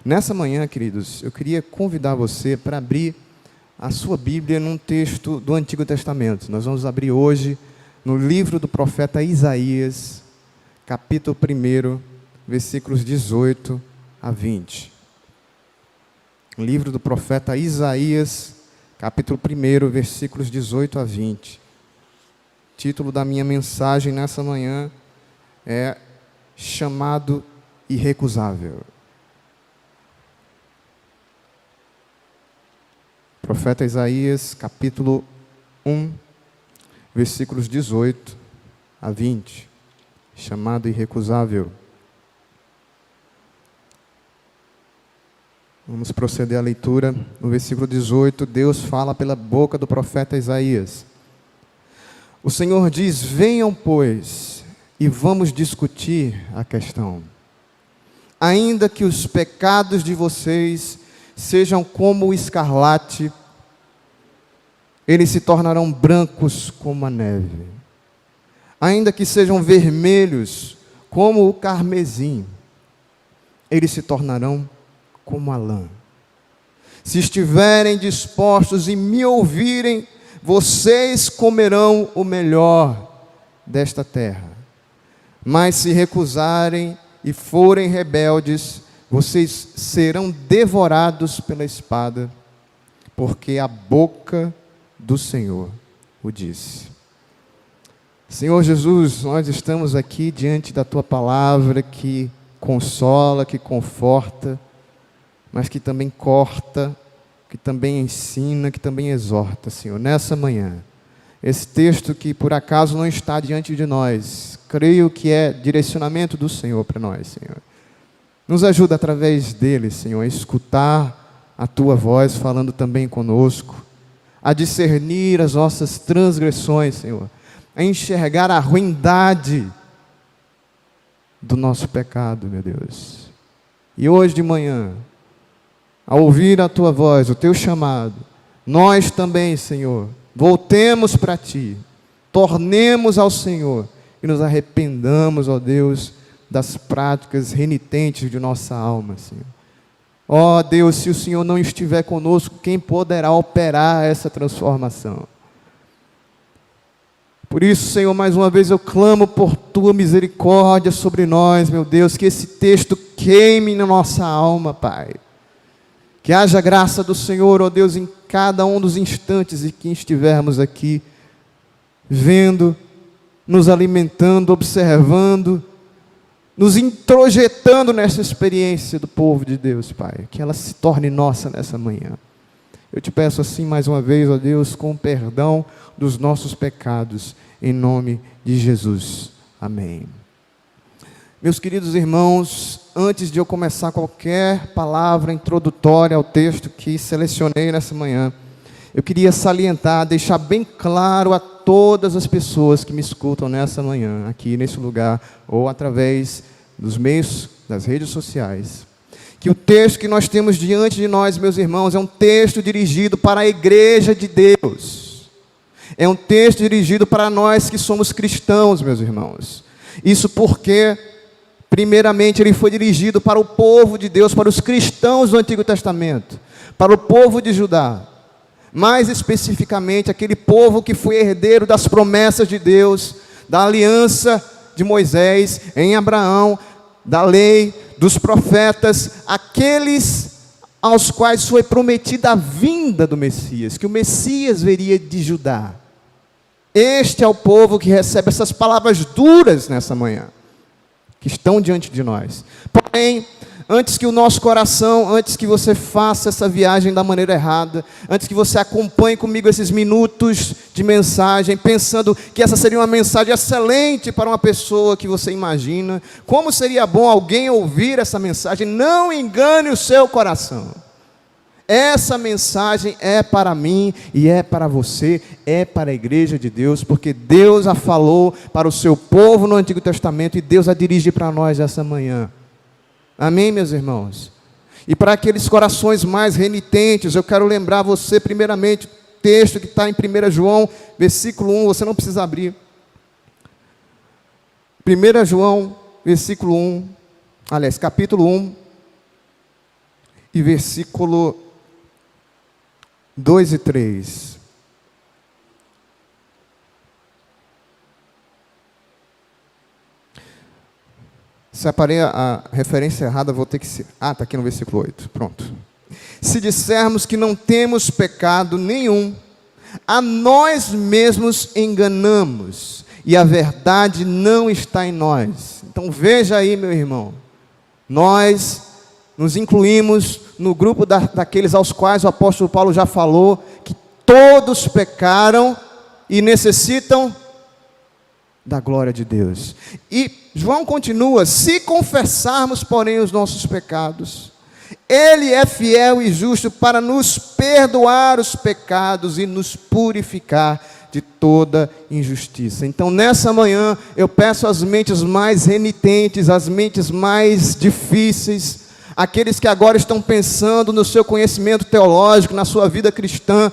Nessa manhã, queridos, eu queria convidar você para abrir a sua Bíblia num texto do Antigo Testamento. Nós vamos abrir hoje no livro do profeta Isaías, capítulo 1, versículos 18 a 20. Livro do profeta Isaías, capítulo 1, versículos 18 a 20. O título da minha mensagem nessa manhã é Chamado Irrecusável. Profeta Isaías, capítulo 1, versículos 18 a 20. Chamado irrecusável. Vamos proceder à leitura. No versículo 18, Deus fala pela boca do profeta Isaías. O Senhor diz: venham, pois, e vamos discutir a questão. Ainda que os pecados de vocês sejam como o escarlate, eles se tornarão brancos como a neve. Ainda que sejam vermelhos como o carmesim, eles se tornarão como a lã. Se estiverem dispostos e me ouvirem, vocês comerão o melhor desta terra. Mas se recusarem e forem rebeldes, vocês serão devorados pela espada, porque a boca do Senhor o disse. Senhor Jesus, nós estamos aqui diante da Tua palavra que consola, que conforta, mas que também corta, que também ensina, que também exorta, Senhor. Nessa manhã, esse texto que por acaso não está diante de nós, creio que é direcionamento do Senhor para nós, Senhor. Nos ajuda através dele, Senhor, a escutar a Tua voz falando também conosco, a discernir as nossas transgressões, Senhor, a enxergar a ruindade do nosso pecado, meu Deus. E hoje de manhã, ao ouvir a Tua voz, o Teu chamado, nós também, Senhor, voltemos para Ti, tornemos ao Senhor e nos arrependamos, ó Deus, das práticas renitentes de nossa alma, Senhor. Ó Deus, se o Senhor não estiver conosco, quem poderá operar essa transformação? Por isso, Senhor, mais uma vez eu clamo por Tua misericórdia sobre nós, meu Deus, que esse texto queime na nossa alma, Pai. Que haja graça do Senhor, ó Deus, em cada um dos instantes em que estivermos aqui, vendo, nos alimentando, observando, nos introjetando nessa experiência do povo de Deus, Pai. Que ela se torne nossa nessa manhã. Eu te peço assim mais uma vez, ó Deus, com o perdão dos nossos pecados, em nome de Jesus. Amém. Meus queridos irmãos, antes de eu começar qualquer palavra introdutória ao texto que selecionei nessa manhã, eu queria salientar, deixar bem claro a todas as pessoas que me escutam nessa manhã, aqui nesse lugar, ou através dos meios das redes sociais, que o texto que nós temos diante de nós, meus irmãos, é um texto dirigido para a igreja de Deus. É um texto dirigido para nós que somos cristãos, meus irmãos. Isso porque, primeiramente, ele foi dirigido para o povo de Deus, para os cristãos do Antigo Testamento, para o povo de Judá. Mais especificamente, aquele povo que foi herdeiro das promessas de Deus, da aliança de Moisés em Abraão, da lei, dos profetas, aqueles aos quais foi prometida a vinda do Messias, que o Messias viria de Judá. Este é o povo que recebe essas palavras duras nessa manhã, que estão diante de nós. Porém, antes que o nosso coração, antes que você faça essa viagem da maneira errada, antes que você acompanhe comigo esses minutos de mensagem, pensando que essa seria uma mensagem excelente para uma pessoa que você imagina, como seria bom alguém ouvir essa mensagem, não engane o seu coração. Essa mensagem é para mim e é para você, é para a igreja de Deus, porque Deus a falou para o seu povo no Antigo Testamento e Deus a dirige para nós essa manhã. Amém, meus irmãos? E para aqueles corações mais renitentes, eu quero lembrar você, primeiramente, o texto que está em 1 João, versículo 1, você não precisa abrir. 1 João, versículo 1, aliás, capítulo 1, e versículo 2 e 3. Separei a referência errada, vou ter que... está aqui no versículo 8, pronto. Se dissermos que não temos pecado nenhum, a nós mesmos enganamos, e a verdade não está em nós. Então veja aí, meu irmão, nós nos incluímos no grupo daqueles aos quais o apóstolo Paulo já falou, que todos pecaram e necessitam da glória de Deus. E João continua: se confessarmos, porém, os nossos pecados, Ele é fiel e justo para nos perdoar os pecados e nos purificar de toda injustiça. Então, nessa manhã, eu peço às mentes mais renitentes, às mentes mais difíceis, aqueles que agora estão pensando no seu conhecimento teológico, na sua vida cristã,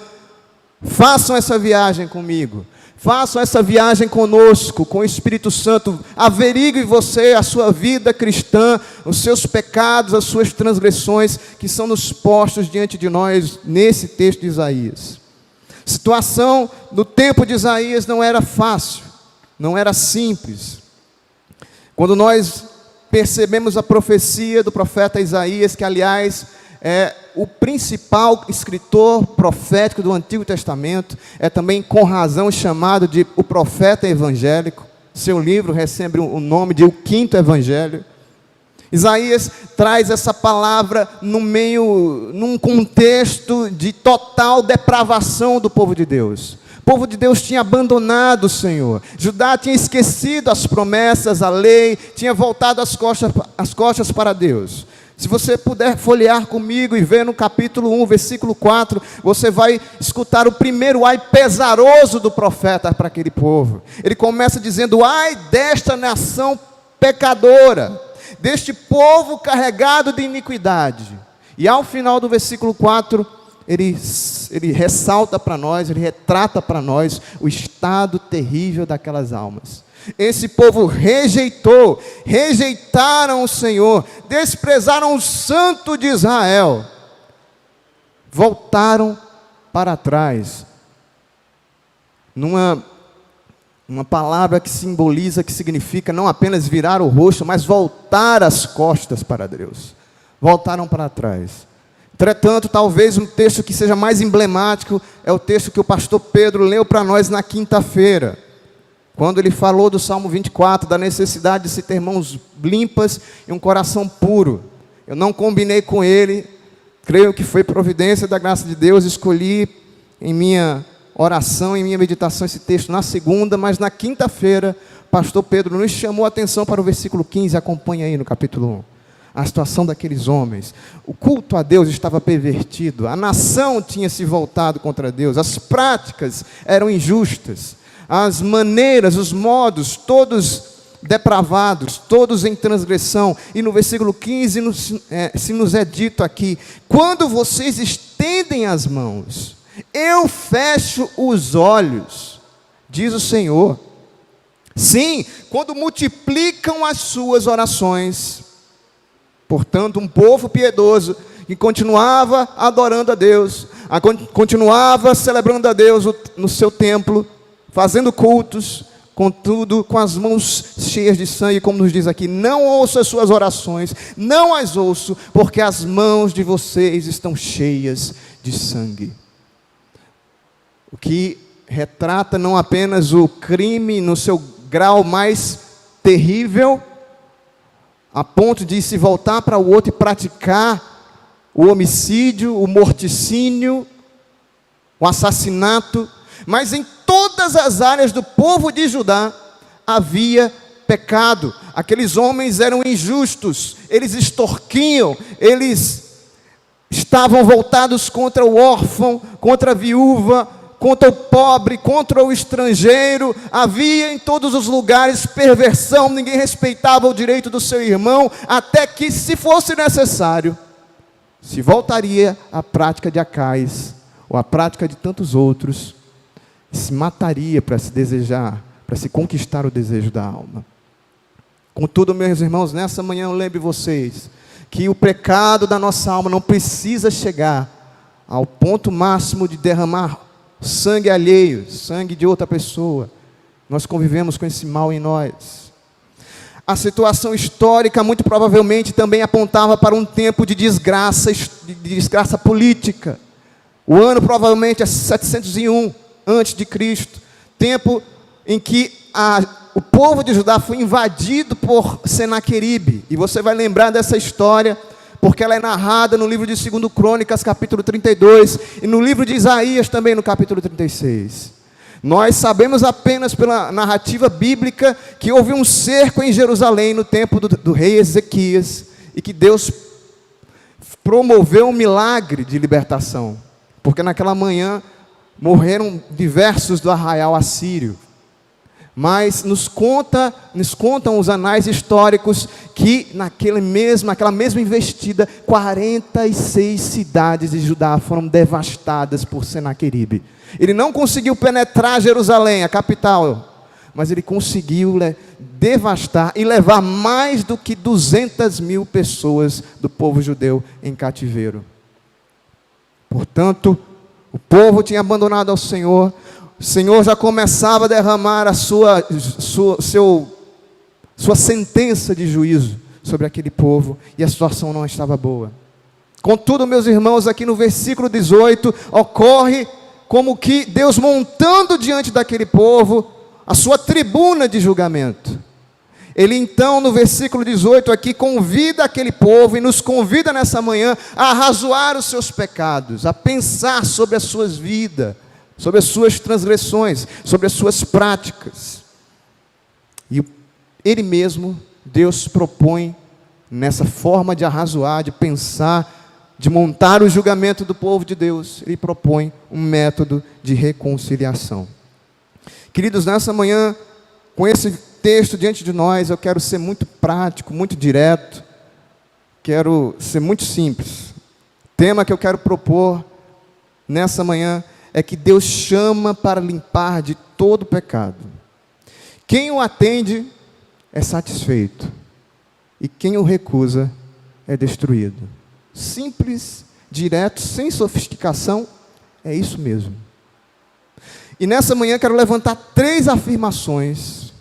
façam essa viagem comigo. Façam essa viagem conosco, com o Espírito Santo. Averigue você a sua vida cristã, os seus pecados, as suas transgressões, que são nos postos diante de nós, nesse texto de Isaías. A situação no tempo de Isaías não era fácil, não era simples. Quando nós percebemos a profecia do profeta Isaías, que aliás é o principal escritor profético do Antigo Testamento, é também com razão chamado de o profeta evangélico. Seu livro recebe o nome de o quinto evangelho. Isaías traz essa palavra num contexto de total depravação do povo de Deus. O povo de Deus tinha abandonado o Senhor. Judá tinha esquecido as promessas, a lei, tinha voltado as costas para Deus. Se você puder folhear comigo e ver no capítulo 1, versículo 4, você vai escutar o primeiro ai pesaroso do profeta para aquele povo. Ele começa dizendo: ai desta nação pecadora, deste povo carregado de iniquidade. E ao final do versículo 4, ele ressalta para nós, ele retrata para nós o estado terrível daquelas almas. Esse povo rejeitaram o Senhor, desprezaram o Santo de Israel, voltaram para trás. Uma palavra que simboliza, que significa não apenas virar o rosto, mas voltar as costas para Deus. Voltaram para trás. Entretanto, talvez um texto que seja mais emblemático é o texto que o pastor Pedro leu para nós na quinta-feira, quando ele falou do Salmo 24, da necessidade de se ter mãos limpas e um coração puro. Eu não combinei com ele, creio que foi providência da graça de Deus, escolhi em minha oração, em minha meditação esse texto na segunda, mas na quinta-feira, pastor Pedro nos chamou a atenção para o versículo 15, acompanha aí no capítulo 1. A situação daqueles homens, o culto a Deus estava pervertido, a nação tinha se voltado contra Deus, as práticas eram injustas, as maneiras, os modos, todos depravados, todos em transgressão. E no versículo 15 se nos é dito aqui: quando vocês estendem as mãos, eu fecho os olhos, diz o Senhor. Sim, quando multiplicam as suas orações. Portanto, um povo piedoso que continuava adorando a Deus, continuava celebrando a Deus no seu templo, fazendo cultos, contudo, com as mãos cheias de sangue, como nos diz aqui: não ouço as suas orações, não as ouço, porque as mãos de vocês estão cheias de sangue. O que retrata não apenas o crime no seu grau mais terrível, a ponto de se voltar para o outro e praticar o homicídio, o morticínio, o assassinato, mas em todas as áreas do povo de Judá havia pecado. Aqueles homens eram injustos, eles extorquiam, eles estavam voltados contra o órfão, contra a viúva, contra o pobre, contra o estrangeiro. Havia em todos os lugares perversão, ninguém respeitava o direito do seu irmão, até que, se fosse necessário, se voltaria à prática de Acais, ou à prática de tantos outros, se mataria para se desejar, para se conquistar o desejo da alma. Contudo, meus irmãos, nessa manhã eu lembro vocês que o pecado da nossa alma não precisa chegar ao ponto máximo de derramar sangue alheio, sangue de outra pessoa. Nós convivemos com esse mal em nós. A situação histórica muito provavelmente também apontava para um tempo de desgraça política. O ano provavelmente é 701 a.C., tempo em que o povo de Judá foi invadido por Senaqueribe. E você vai lembrar dessa história, porque ela é narrada no livro de 2 Crônicas, capítulo 32, e no livro de Isaías também, no capítulo 36. Nós sabemos apenas pela narrativa bíblica que houve um cerco em Jerusalém no tempo do rei Ezequias, e que Deus promoveu um milagre de libertação, porque naquela manhã morreram diversos do arraial assírio. Mas nos contam os anais históricos que naquela mesma investida, 46 cidades de Judá foram devastadas por Senaqueribe. Ele não conseguiu penetrar Jerusalém, a capital, mas ele conseguiu devastar e levar mais do que 200.000 pessoas do povo judeu em cativeiro. Portanto, o povo tinha abandonado ao Senhor. O Senhor já começava a derramar a sua sentença de juízo sobre aquele povo, e a situação não estava boa. Contudo, meus irmãos, aqui no versículo 18, ocorre como que Deus montando diante daquele povo a sua tribuna de julgamento. Ele então, no versículo 18 aqui, convida aquele povo e nos convida nessa manhã a arrazoar os seus pecados, a pensar sobre as suas vidas, sobre as suas transgressões, sobre as suas práticas. E Ele mesmo, Deus, propõe nessa forma de arrazoar, de pensar, de montar o julgamento do povo de Deus. Ele propõe um método de reconciliação. Queridos, nessa manhã, com esse texto diante de nós, eu quero ser muito prático, muito direto, quero ser muito simples. O tema que eu quero propor nessa manhã é que Deus chama para limpar de todo pecado. Quem o atende é satisfeito, e quem o recusa é destruído. Simples, direto, sem sofisticação, é isso mesmo. E nessa manhã quero levantar 3 afirmações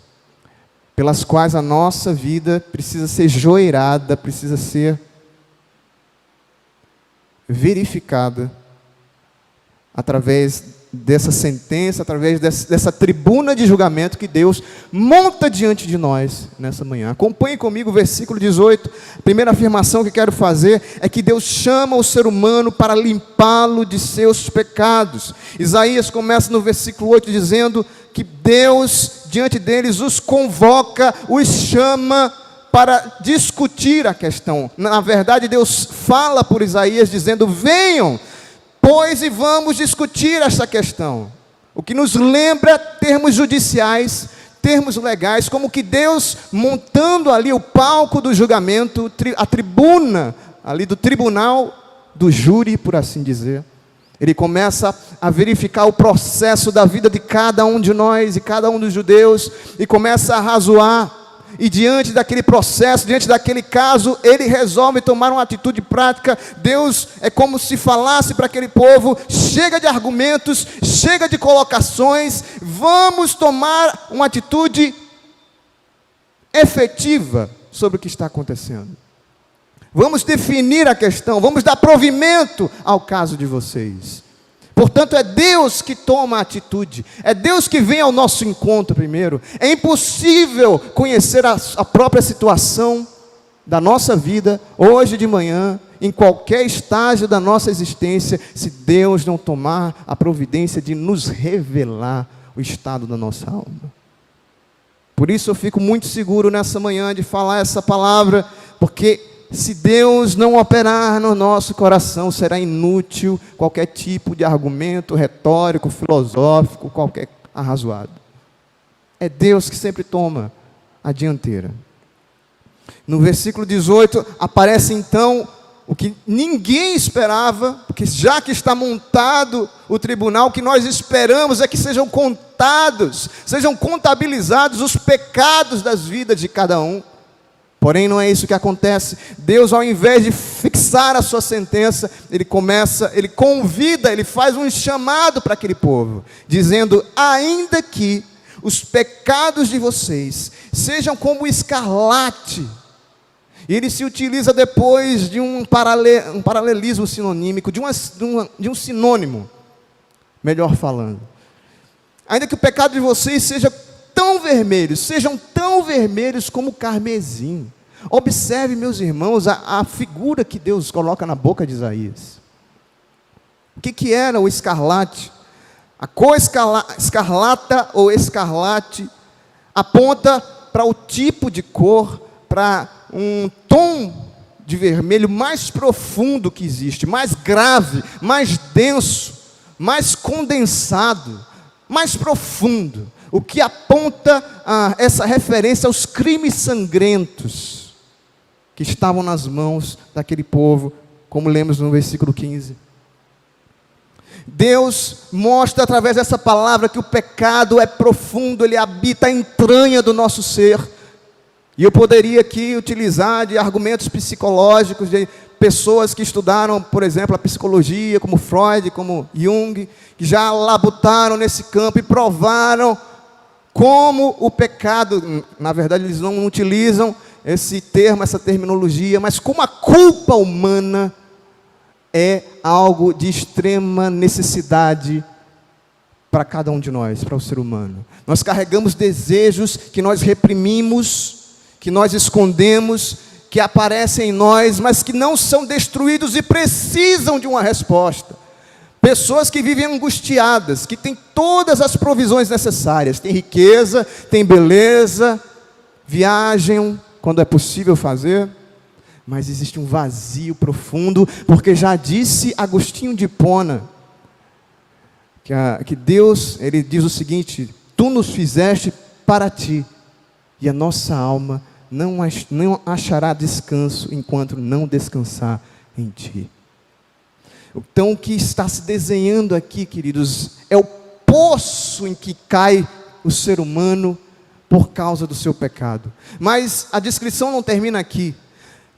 pelas quais a nossa vida precisa ser joeirada, precisa ser verificada através dessa sentença, através dessa tribuna de julgamento que Deus monta diante de nós nessa manhã. Acompanhe comigo o versículo 18. A primeira afirmação que quero fazer é que Deus chama o ser humano para limpá-lo de seus pecados. Isaías começa no versículo 8 dizendo que Deus, diante deles, os convoca, os chama para discutir a questão. Na verdade, Deus fala por Isaías dizendo: venham, pois, e vamos discutir essa questão. O que nos lembra termos judiciais, termos legais, como que Deus montando ali o palco do julgamento, a tribuna ali do tribunal, do júri, por assim dizer. Ele começa a verificar o processo da vida de cada um de nós e cada um dos judeus, e começa a razoar. E diante daquele processo, diante daquele caso, ele resolve tomar uma atitude prática. Deus é como se falasse para aquele povo: chega de argumentos, chega de colocações, vamos tomar uma atitude efetiva sobre o que está acontecendo. Vamos definir a questão, vamos dar provimento ao caso de vocês. Portanto, é Deus que toma a atitude, é Deus que vem ao nosso encontro primeiro. É impossível conhecer a própria situação da nossa vida, hoje de manhã, em qualquer estágio da nossa existência, se Deus não tomar a providência de nos revelar o estado da nossa alma. Por isso eu fico muito seguro nessa manhã de falar essa palavra, porque se Deus não operar no nosso coração, será inútil qualquer tipo de argumento retórico, filosófico, qualquer arrazoado. É Deus que sempre toma a dianteira. No versículo 18, aparece então o que ninguém esperava, porque já que está montado o tribunal, o que nós esperamos é que sejam contados, sejam contabilizados os pecados das vidas de cada um, Porém, não é isso que acontece. Deus, ao invés de fixar a sua sentença, ele convida, ele faz um chamado para aquele povo, dizendo: ainda que os pecados de vocês sejam como escarlate. E ele se utiliza depois de um paralelismo sinonímico, de um sinônimo, melhor falando. Ainda que o pecado de vocês sejam tão vermelhos como o carmesim. Observe, meus irmãos, a figura que Deus coloca na boca de Isaías. O que era o escarlate? A cor escarlata ou escarlate aponta para o tipo de cor, para um tom de vermelho mais profundo que existe, mais grave, mais denso, mais condensado, mais profundo, o que aponta a essa referência aos crimes sangrentos que estavam nas mãos daquele povo, como lemos no versículo 15. Deus mostra através dessa palavra que o pecado é profundo, ele habita a entranha do nosso ser. E eu poderia aqui utilizar de argumentos psicológicos, de pessoas que estudaram, por exemplo, a psicologia, como Freud, como Jung, que já labutaram nesse campo e provaram como o pecado, na verdade eles não utilizam esse termo, essa terminologia, mas como a culpa humana é algo de extrema necessidade para cada um de nós, para o ser humano. Nós carregamos desejos que nós reprimimos, que nós escondemos, que aparecem em nós, mas que não são destruídos e precisam de uma resposta. Pessoas que vivem angustiadas, que têm todas as provisões necessárias, têm riqueza, têm beleza, viajam quando é possível fazer, mas existe um vazio profundo, porque já disse Agostinho de Hipona, que Deus, ele diz o seguinte: tu nos fizeste para ti, e a nossa alma não achará descanso enquanto não descansar em ti. Então o que está se desenhando aqui, queridos, é o poço em que cai o ser humano por causa do seu pecado. Mas a descrição não termina aqui.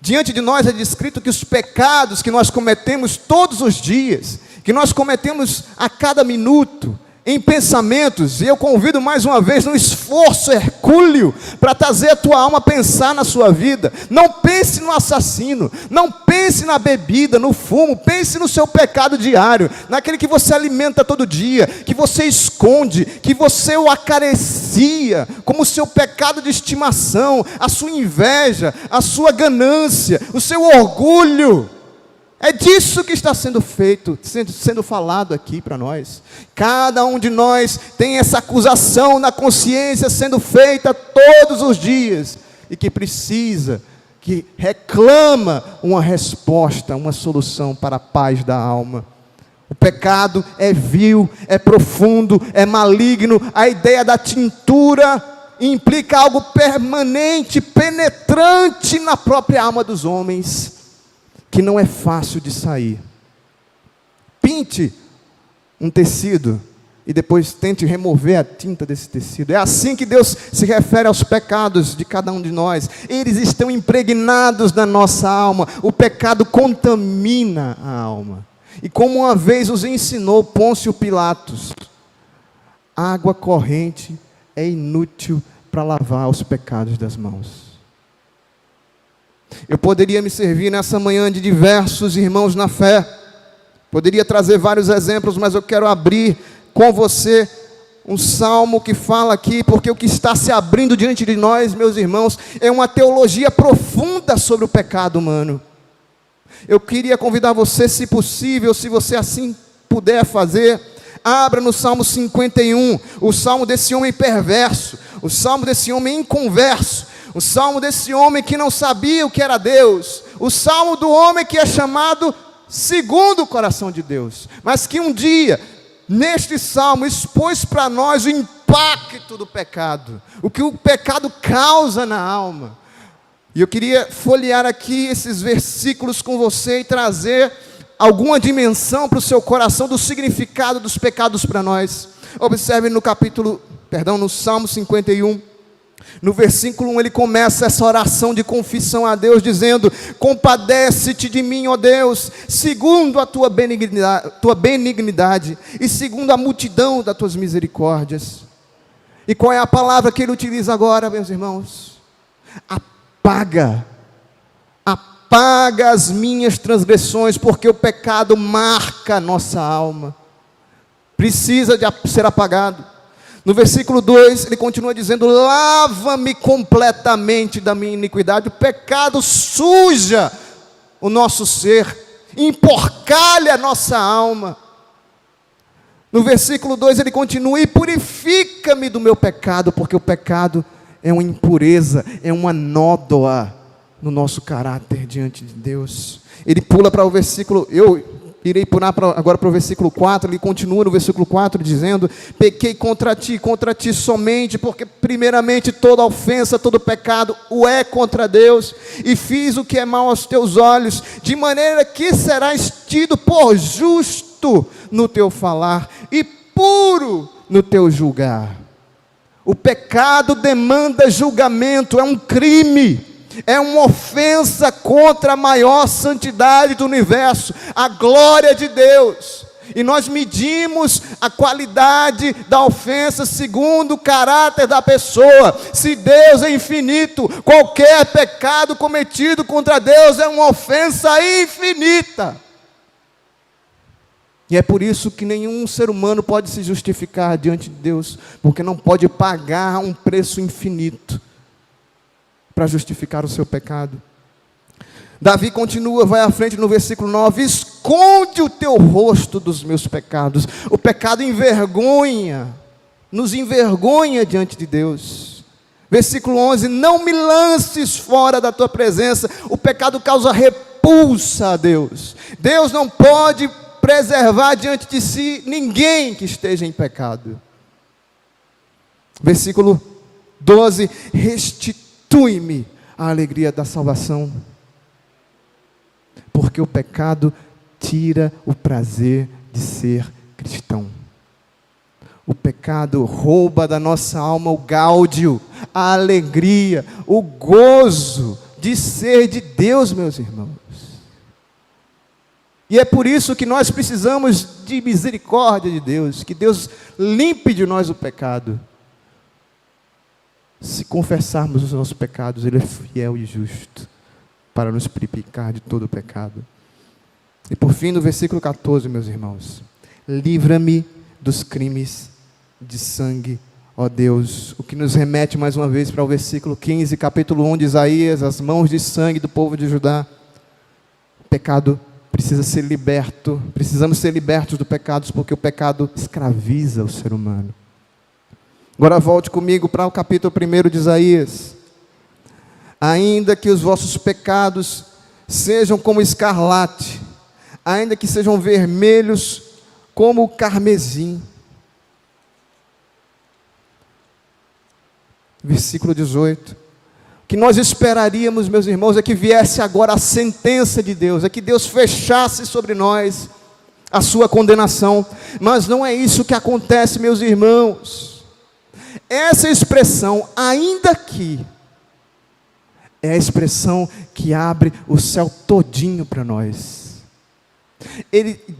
Diante de nós é descrito que os pecados que nós cometemos todos os dias, que nós cometemos a cada minuto, em pensamentos, e eu convido mais uma vez num esforço hercúleo para trazer a tua alma a pensar na sua vida. Não pense no assassino, não pense na bebida, no fumo, pense no seu pecado diário, naquele que você alimenta todo dia, que você esconde, que você o acaricia, como o seu pecado de estimação, a sua inveja, a sua ganância, o seu orgulho. É disso que está sendo falado aqui para nós. Cada um de nós tem essa acusação na consciência sendo feita todos os dias, e que precisa, que reclama uma resposta, uma solução para a paz da alma. O pecado é vil, é profundo, é maligno. A ideia da tintura implica algo permanente, penetrante na própria alma dos homens, que não é fácil de sair. Pinte um tecido e depois tente remover a tinta desse tecido. É assim que Deus se refere aos pecados de cada um de nós. Eles estão impregnados na nossa alma. O pecado contamina a alma. E como uma vez os ensinou Pôncio Pilatos, água corrente é inútil para lavar os pecados das mãos. Eu poderia me servir nessa manhã de diversos irmãos na fé, poderia trazer vários exemplos, mas eu quero abrir com você um salmo que fala aqui, porque o que está se abrindo diante de nós, meus irmãos, é uma teologia profunda sobre o pecado humano. Eu queria convidar você, se possível, se você assim puder fazer, abra no Salmo 51, o salmo desse homem perverso, o salmo desse homem inconverso, o salmo desse homem que não sabia o que era Deus, o salmo do homem que é chamado segundo o coração de Deus, mas que um dia, neste salmo, expôs para nós o impacto do pecado, o que o pecado causa na alma. E eu queria folhear aqui esses versículos com você e trazer alguma dimensão para o seu coração do significado dos pecados para nós. Observe no Salmo 51, No versículo 1 ele começa essa oração de confissão a Deus, dizendo: compadece-te de mim, ó Deus, segundo a tua benignidade e segundo a multidão das tuas misericórdias. E qual é a palavra que ele utiliza agora, meus irmãos? Apaga as minhas transgressões, porque o pecado marca a nossa alma, precisa de ser apagado. No versículo 2, ele continua dizendo: lava-me completamente da minha iniquidade. O pecado suja o nosso ser, emporcalha a nossa alma. No versículo 2 ele continua: e purifica-me do meu pecado, porque o pecado é uma impureza, é uma nódoa no nosso caráter diante de Deus. Ele pula para o versículo, irei pular agora para o versículo 4, ele continua no versículo 4 dizendo: pequei contra ti somente, porque primeiramente toda ofensa, todo pecado o é contra Deus, e fiz o que é mal aos teus olhos, de maneira que serás tido por justo no teu falar, e puro no teu julgar. O pecado demanda julgamento, é um crime, é uma ofensa contra a maior santidade do universo, a glória de Deus. E nós medimos a qualidade da ofensa segundo o caráter da pessoa. Se Deus é infinito, qualquer pecado cometido contra Deus é uma ofensa infinita. E é por isso que nenhum ser humano pode se justificar diante de Deus, porque não pode pagar um preço infinito para justificar o seu pecado. Davi continua, vai à frente no versículo 9: esconde o teu rosto dos meus pecados. O pecado envergonha, nos envergonha diante de Deus. Versículo 11: não me lances fora da tua presença. O pecado causa repulsa a Deus. Deus não pode preservar diante de si ninguém que esteja em pecado. Versículo 12: restitui-me a alegria da salvação, porque o pecado tira o prazer de ser cristão. O pecado rouba da nossa alma o gáudio, a alegria, o gozo de ser de Deus, meus irmãos. E é por isso que nós precisamos de misericórdia de Deus, que Deus limpe de nós o pecado. Se confessarmos os nossos pecados, Ele é fiel e justo para nos purificar de todo o pecado. E por fim, no versículo 14, meus irmãos: livra-me dos crimes de sangue, ó Deus. O que nos remete mais uma vez para o versículo 15, capítulo 1 de Isaías: as mãos de sangue do povo de Judá. O pecado precisa ser liberto, precisamos ser libertos do pecado, porque o pecado escraviza o ser humano. Agora volte comigo para o capítulo 1 de Isaías. Ainda que os vossos pecados sejam como escarlate, ainda que sejam vermelhos como o carmesim. Versículo 18. O que nós esperaríamos, meus irmãos, é que viesse agora a sentença de Deus, é que Deus fechasse sobre nós a sua condenação. Mas não é isso que acontece, meus irmãos. Essa expressão, ainda que, é a expressão que abre o céu todinho para nós.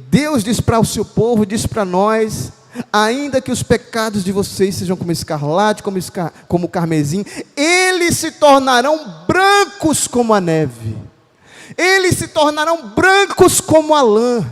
Deus diz para o seu povo, diz para nós: ainda que os pecados de vocês sejam como escarlate, como carmesim, eles se tornarão brancos como a neve, eles se tornarão brancos como a lã.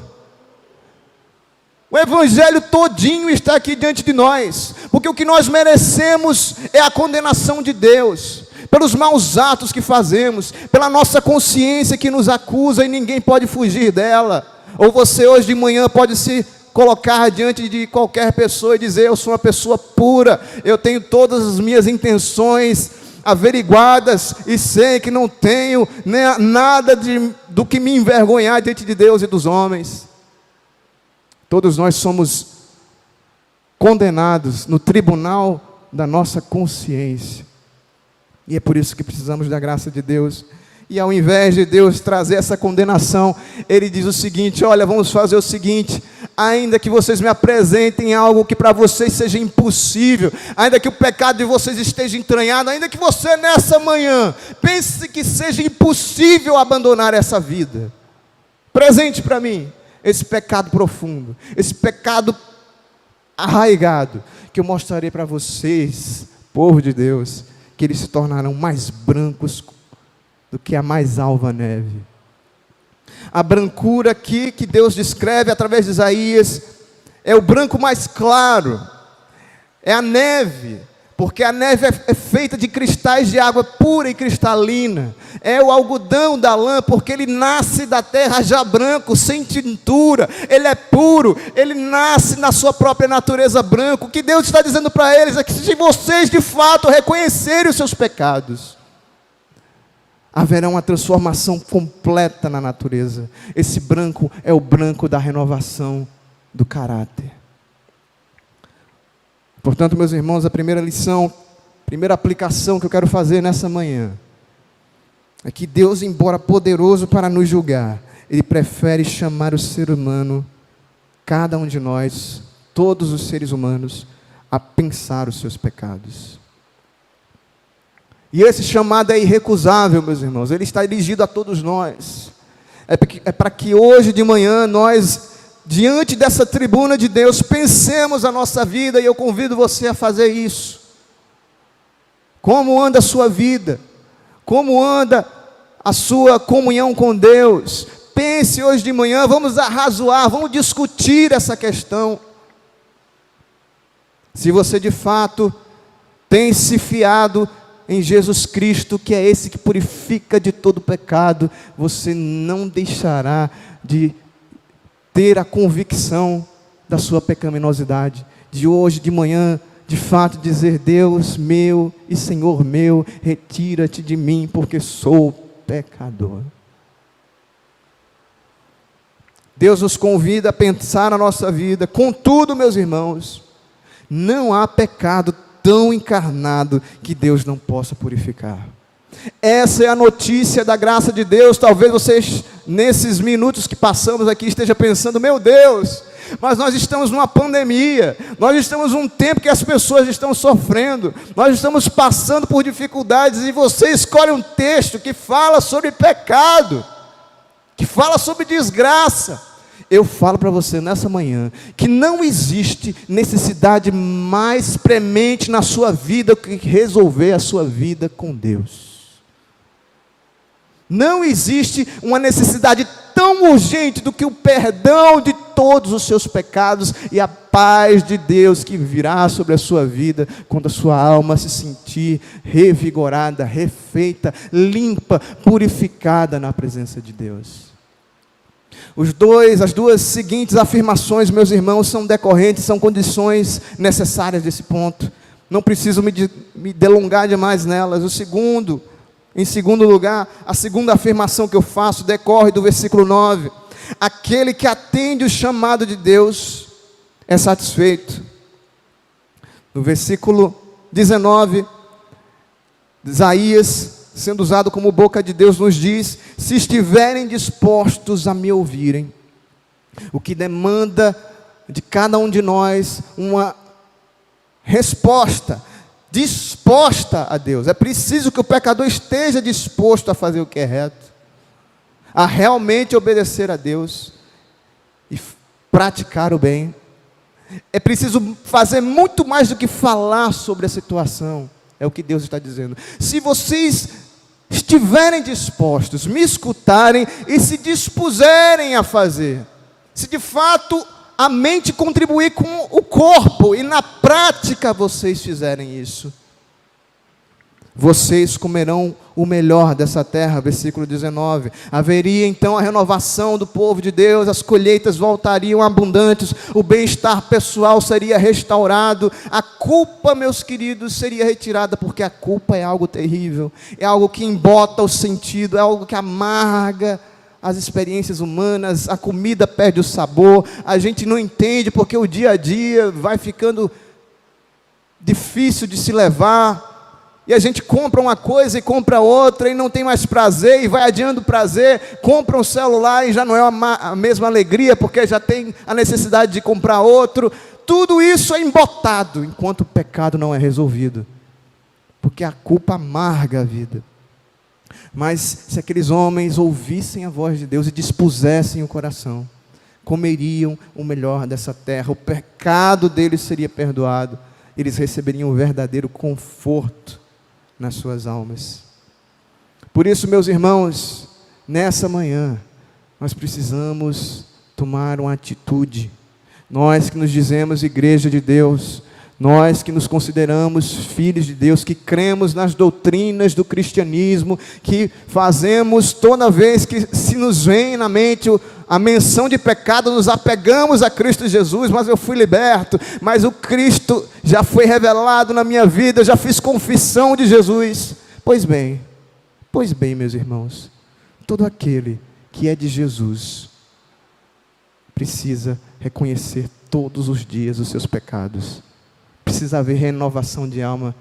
O evangelho todinho está aqui diante de nós, porque o que nós merecemos é a condenação de Deus, pelos maus atos que fazemos, pela nossa consciência que nos acusa e ninguém pode fugir dela. Ou você hoje de manhã pode se colocar diante de qualquer pessoa e dizer: eu sou uma pessoa pura, eu tenho todas as minhas intenções averiguadas e sei que não tenho nada do que me envergonhar diante de Deus e dos homens. Todos nós somos condenados no tribunal da nossa consciência. E é por isso que precisamos da graça de Deus. E ao invés de Deus trazer essa condenação, Ele diz o seguinte: olha, vamos fazer o seguinte: ainda que vocês me apresentem algo que para vocês seja impossível, ainda que o pecado de vocês esteja entranhado, ainda que você nessa manhã pense que seja impossível abandonar essa vida, presente para mim esse pecado profundo, esse pecado arraigado, que eu mostrarei para vocês, povo de Deus, que eles se tornarão mais brancos do que a mais alva neve. A brancura aqui que Deus descreve através de Isaías é o branco mais claro, é a neve, porque a neve é feita de cristais de água pura e cristalina. É o algodão da lã, porque ele nasce da terra já branco, sem tintura, ele é puro, ele nasce na sua própria natureza branco. O que Deus está dizendo para eles é que se vocês de fato reconhecerem os seus pecados, haverá uma transformação completa na natureza. Esse branco é o branco da renovação do caráter. Portanto, meus irmãos, a primeira lição, primeira aplicação que eu quero fazer nessa manhã, é que Deus, embora poderoso para nos julgar, Ele prefere chamar o ser humano, cada um de nós, todos os seres humanos, a pensar os seus pecados. E esse chamado é irrecusável, meus irmãos, ele está dirigido a todos nós. É para que hoje de manhã nós, diante dessa tribuna de Deus, pensemos a nossa vida, e eu convido você a fazer isso. Como anda a sua vida? Como anda a sua comunhão com Deus? Pense hoje de manhã, vamos arrazoar, vamos discutir essa questão. Se você de fato tem se fiado em Jesus Cristo, que é esse que purifica de todo pecado, você não deixará de ter a convicção da sua pecaminosidade, de hoje de manhã, de fato dizer: Deus meu e Senhor meu, retira-te de mim, porque sou pecador. Deus nos convida a pensar na nossa vida. Contudo, meus irmãos, não há pecado tão encarnado que Deus não possa purificar. Essa é a notícia da graça de Deus. Talvez vocês, nesses minutos que passamos aqui, esteja pensando: meu Deus, mas nós estamos numa pandemia, nós estamos num tempo que as pessoas estão sofrendo, nós estamos passando por dificuldades, e você escolhe um texto que fala sobre pecado, que fala sobre desgraça. Eu falo para você nessa manhã que não existe necessidade mais premente na sua vida que resolver a sua vida com Deus. Não existe uma necessidade tão urgente do que o perdão de todos os seus pecados e a paz de Deus que virá sobre a sua vida quando a sua alma se sentir revigorada, refeita, limpa, purificada na presença de Deus. As duas seguintes afirmações, meus irmãos, são decorrentes, são condições necessárias desse ponto. Não preciso me delongar demais nelas. Em segundo lugar, a segunda afirmação que eu faço decorre do versículo 9. Aquele que atende o chamado de Deus é satisfeito. No versículo 19, Isaías, sendo usado como boca de Deus, nos diz: se estiverem dispostos a me ouvirem, o que demanda de cada um de nós uma resposta disposta a Deus. É preciso que o pecador esteja disposto a fazer o que é reto, a realmente obedecer a Deus e praticar o bem. É preciso fazer muito mais do que falar sobre a situação. É o que Deus está dizendo. Se vocês estiverem dispostos, me escutarem e se dispuserem a fazer, se de fato a mente contribuir com o corpo, e na prática vocês fizerem isso, vocês comerão o melhor dessa terra. Versículo 19, haveria então a renovação do povo de Deus, as colheitas voltariam abundantes, o bem-estar pessoal seria restaurado, a culpa, meus queridos, seria retirada, porque a culpa é algo terrível, é algo que embota o sentido, é algo que amarga as experiências humanas, a comida perde o sabor, a gente não entende porque o dia a dia vai ficando difícil de se levar, E a gente compra uma coisa e compra outra, e não tem mais prazer, e vai adiando o prazer, compra um celular e já não é a mesma alegria, porque já tem a necessidade de comprar outro. Tudo isso é embotado, enquanto o pecado não é resolvido, porque a culpa amarga a vida. Mas se aqueles homens ouvissem a voz de Deus e dispusessem o coração, comeriam o melhor dessa terra, o pecado deles seria perdoado, eles receberiam um verdadeiro conforto nas suas almas. Por isso, meus irmãos, nessa manhã, nós precisamos tomar uma atitude. Nós que nos dizemos igreja de Deus, nós que nos consideramos filhos de Deus, que cremos nas doutrinas do cristianismo, que fazemos toda vez que se nos vem na mente a menção de pecado, nos apegamos a Cristo Jesus, mas eu fui liberto, mas o Cristo já foi revelado na minha vida, eu já fiz confissão de Jesus. Pois bem, meus irmãos, todo aquele que é de Jesus precisa reconhecer todos os dias os seus pecados, precisa haver renovação de alma.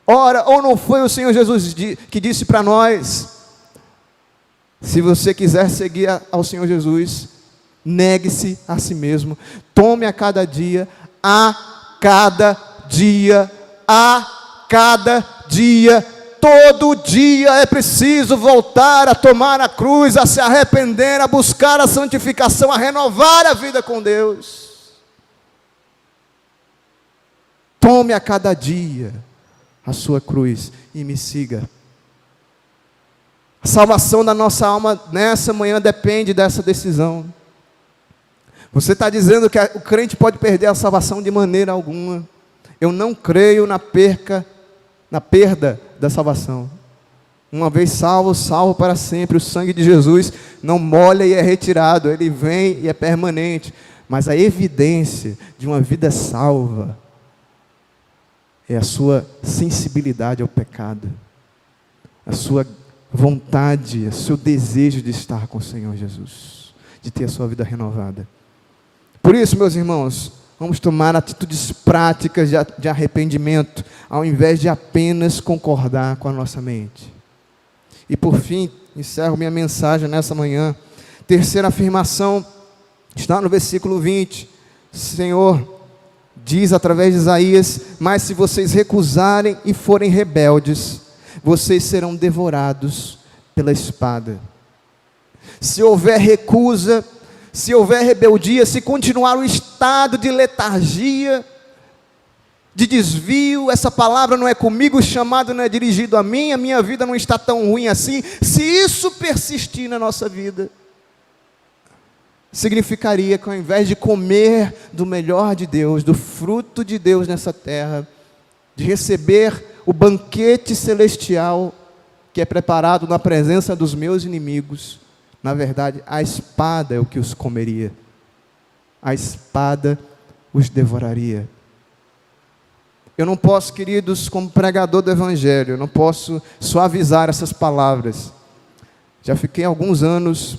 Ora, ou não foi o Senhor Jesus que disse para nós: se você quiser seguir ao Senhor Jesus, negue-se a si mesmo, tome a cada dia, todo dia é preciso voltar a tomar a cruz, a se arrepender, a buscar a santificação, a renovar a vida com Deus. Tome a cada dia a sua cruz e me siga. A salvação da nossa alma nessa manhã depende dessa decisão. Você está dizendo que o crente pode perder a salvação de maneira alguma. Eu não creio na perda da salvação. Uma vez salvo, salvo para sempre. O sangue de Jesus não molha e é retirado, ele vem e é permanente. Mas a evidência de uma vida salva é a sua sensibilidade ao pecado, a sua vontade, o seu desejo de estar com o Senhor Jesus, de ter a sua vida renovada. Por isso, meus irmãos, vamos tomar atitudes práticas de arrependimento, ao invés de apenas concordar com a nossa mente. E por fim, encerro minha mensagem nessa manhã. Terceira afirmação está no versículo 20. Senhor diz através de Isaías: mas se vocês recusarem e forem rebeldes, vocês serão devorados pela espada. Se houver recusa, se houver rebeldia, se continuar o estado de letargia, de desvio, essa palavra não é comigo, o chamado não é dirigido a minha vida não está tão ruim assim, se isso persistir na nossa vida, significaria que ao invés de comer do melhor de Deus, do fruto de Deus nessa terra, de receber o banquete celestial que é preparado na presença dos meus inimigos, na verdade, a espada é o que os comeria, a espada os devoraria. Eu não posso, queridos, como pregador do Evangelho, eu não posso suavizar essas palavras. Já fiquei alguns anos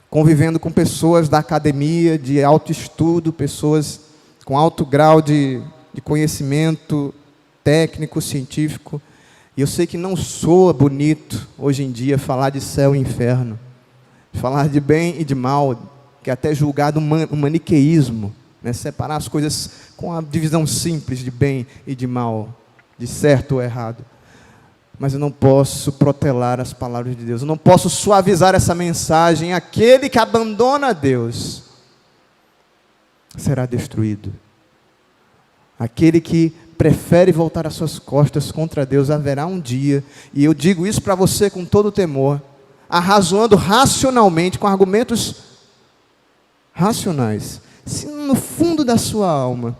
convivendo com pessoas da academia, de alto estudo, pessoas com alto grau de conhecimento técnico, científico, e eu sei que não soa bonito hoje em dia falar de céu e inferno, falar de bem e de mal, que é até julgado um maniqueísmo, né? Separar as coisas com a divisão simples de bem e de mal, de certo ou errado. Mas eu não posso protelar as palavras de Deus, eu não posso suavizar essa mensagem. Aquele que abandona Deus será destruído. Aquele que prefere voltar as suas costas contra Deus, haverá um dia, e eu digo isso para você com todo temor, arrazoando racionalmente, com argumentos racionais. Se no fundo da sua alma,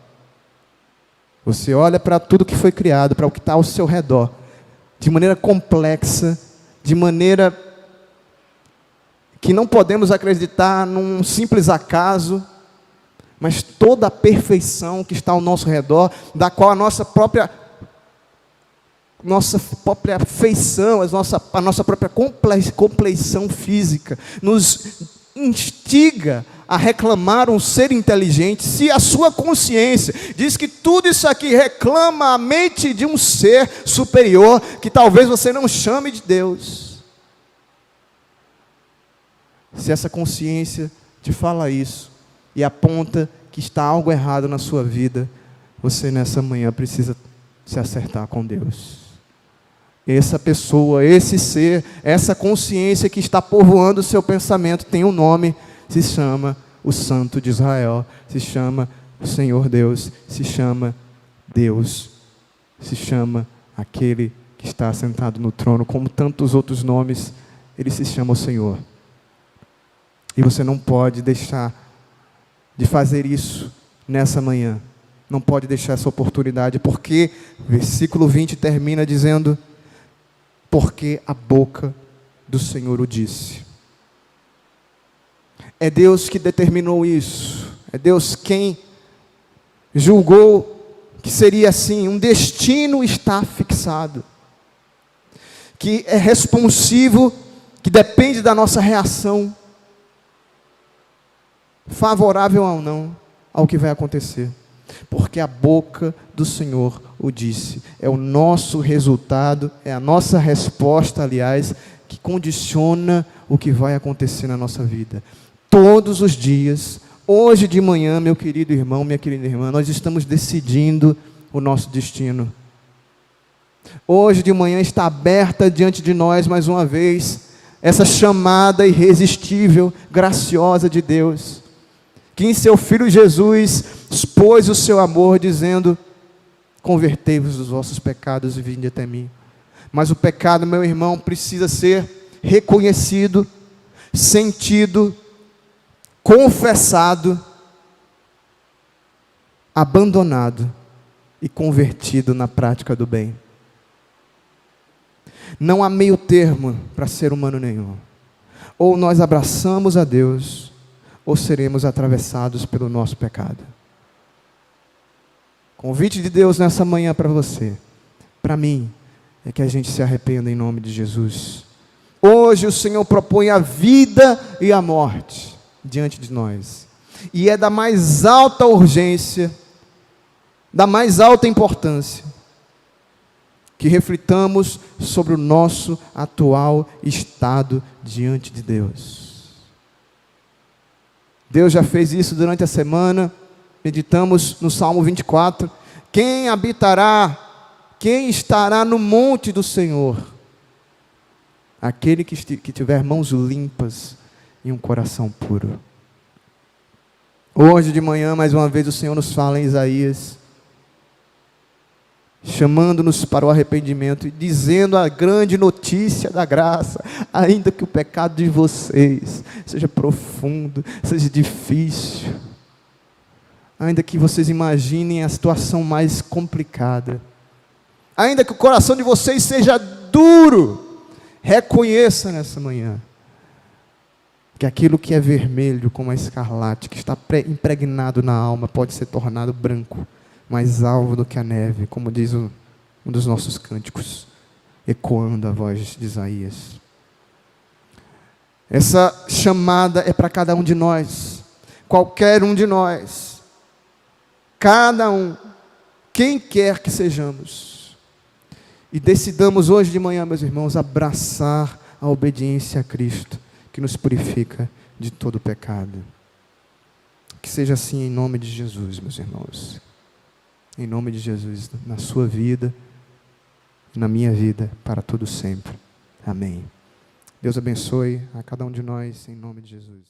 você olha para tudo que foi criado, para o que está ao seu redor, de maneira complexa, de maneira que não podemos acreditar num simples acaso, mas toda a perfeição que está ao nosso redor, da qual a nossa própria feição, a nossa própria compleição física, nos instiga a reclamar um ser inteligente, se a sua consciência diz que tudo isso aqui reclama a mente de um ser superior, que talvez você não chame de Deus? Se essa consciência te fala isso e aponta que está algo errado na sua vida, você nessa manhã precisa se acertar com Deus. Essa pessoa, esse ser, essa consciência que está povoando o seu pensamento tem um nome, se chama o Santo de Israel, se chama o Senhor Deus, se chama Deus, se chama aquele que está sentado no trono, como tantos outros nomes, ele se chama o Senhor. E você não pode deixar de fazer isso nessa manhã, não pode deixar essa oportunidade, porque versículo 20 termina dizendo: porque a boca do Senhor o disse. É Deus que determinou isso. É Deus quem julgou que seria assim. Um destino está fixado, que é responsivo, que depende da nossa reação, favorável ou não, ao que vai acontecer. Porque a boca do Senhor o disse. É o nosso resultado, é a nossa resposta, aliás, que condiciona o que vai acontecer na nossa vida. Todos os dias, hoje de manhã, meu querido irmão, minha querida irmã, nós estamos decidindo o nosso destino. Hoje de manhã está aberta diante de nós, mais uma vez, essa chamada irresistível, graciosa de Deus, que em seu Filho Jesus expôs o seu amor, dizendo: convertei-vos dos vossos pecados e vinde até mim. Mas o pecado, meu irmão, precisa ser reconhecido, sentido, confessado, abandonado e convertido na prática do bem. Não há meio termo para ser humano nenhum. Ou nós abraçamos a Deus, ou seremos atravessados pelo nosso pecado. Convite de Deus nessa manhã para você, para mim, é que a gente se arrependa em nome de Jesus. Hoje o Senhor propõe a vida e a morte diante de nós, e é da mais alta urgência, da mais alta importância, que reflitamos sobre o nosso atual estado diante de Deus. Deus já fez isso durante a semana. Meditamos no Salmo 24, quem habitará, quem estará no monte do Senhor? Aquele que tiver mãos limpas e um coração puro. Hoje de manhã, mais uma vez, o Senhor nos fala em Isaías, chamando-nos para o arrependimento e dizendo a grande notícia da graça: ainda que o pecado de vocês seja profundo, seja difícil, ainda que vocês imaginem a situação mais complicada, ainda que o coração de vocês seja duro, reconheça nessa manhã que aquilo que é vermelho como a escarlate, que está impregnado na alma, pode ser tornado branco, mais alvo do que a neve, como diz um dos nossos cânticos, ecoando a voz de Isaías. Essa chamada é para cada um de nós, qualquer um de nós, cada um, quem quer que sejamos, e decidamos hoje de manhã, meus irmãos, abraçar a obediência a Cristo, que nos purifica de todo pecado. Que seja assim em nome de Jesus, meus irmãos. Em nome de Jesus, na sua vida, na minha vida, para todo sempre. Amém. Deus abençoe a cada um de nós, em nome de Jesus.